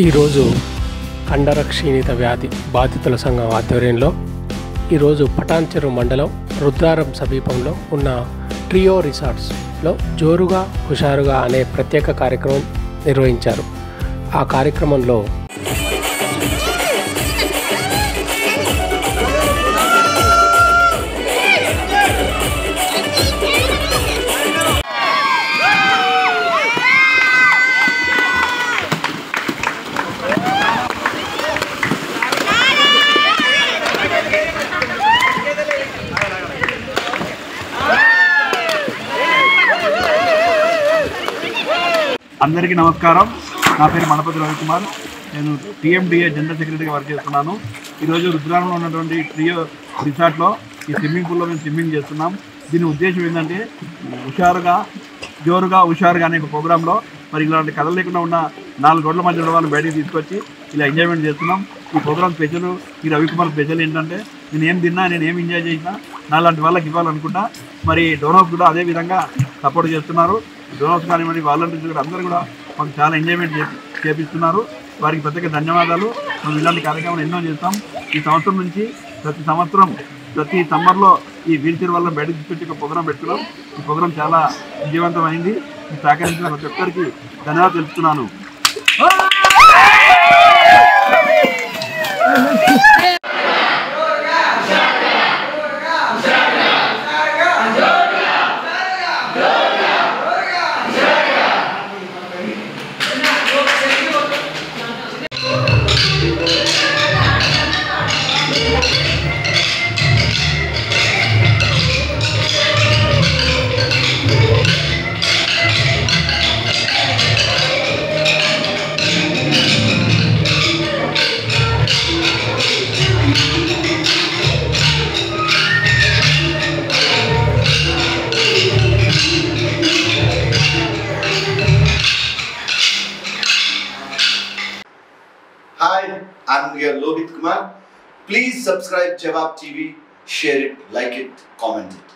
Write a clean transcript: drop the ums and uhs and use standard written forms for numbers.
ఈరోజు కండర క్షీణిత వ్యాధి బాధితుల సంఘం ఆధ్వర్యంలో ఈరోజు పటాన్చెరు మండలం రుద్రారం సమీపంలో ఉన్న ట్రియో రిసార్ట్స్లో జోరుగా హుషారుగా అనే ప్రత్యేక కార్యక్రమం నిర్వహించారు. ఆ కార్యక్రమంలో అందరికీ నమస్కారం. నా పేరు మనపతి రవికుమార్. నేను టీఎండిఏ జనరల్ సెక్రటరీగా వర్క్ చేస్తున్నాను. ఈరోజు రుద్రారంలో ఉన్నటువంటి ట్రియో రిసార్ట్లో ఈ స్విమ్మింగ్ పూల్లో మేము స్విమ్మింగ్ చేస్తున్నాం. దీని ఉద్దేశం ఏంటంటే హుషారుగా అనే ఒక ప్రోగ్రాంలో మరి ఇలాంటి కథలు లేకుండా ఉన్న 4 రోడ్ల మధ్య వాళ్ళని బయటకు తీసుకొచ్చి ఇలా ఎంజాయ్మెంట్ చేస్తున్నాం. ఈ ప్రోగ్రామ్ స్పెషల్, ఈ రవికుమార్ స్పెషల్ ఏంటంటే నేను ఏం తిన్నా, నేను ఏం ఎంజాయ్ చేసినా నాలాంటి వాళ్ళకి ఇవ్వాలనుకుంటా. మరి డోనర్స్ కూడా అదే విధంగా సపోర్ట్ చేస్తున్నారు. డోనర్స్ కానివ్వండి, వాలంటీర్స్ కూడా అందరూ కూడా మాకు చాలా ఎంజాయ్మెంట్ చేపిస్తున్నారు. వారికి ప్రత్యేక ధన్యవాదాలు. మేము ఇలాంటి కార్యక్రమాలు ఎన్నో చేస్తాం. ఈ సంవత్సరం నుంచి ప్రతి సమ్మర్లో ఈ వీల్ చైర్ వల్ల బయటకు తీసుకొచ్చి ఒక ప్రోగ్రాం పెట్టుకున్నాం. ఈ ప్రోగ్రాం చాలా విజయవంతమైంది. ఈ సహకరించిన ప్రతి ఒక్కరికి ధన్యవాదాలు తెలుపుతున్నాను. Hi, I'm your Lohit Kumar. Please subscribe Jawab TV, share it, like it, comment it.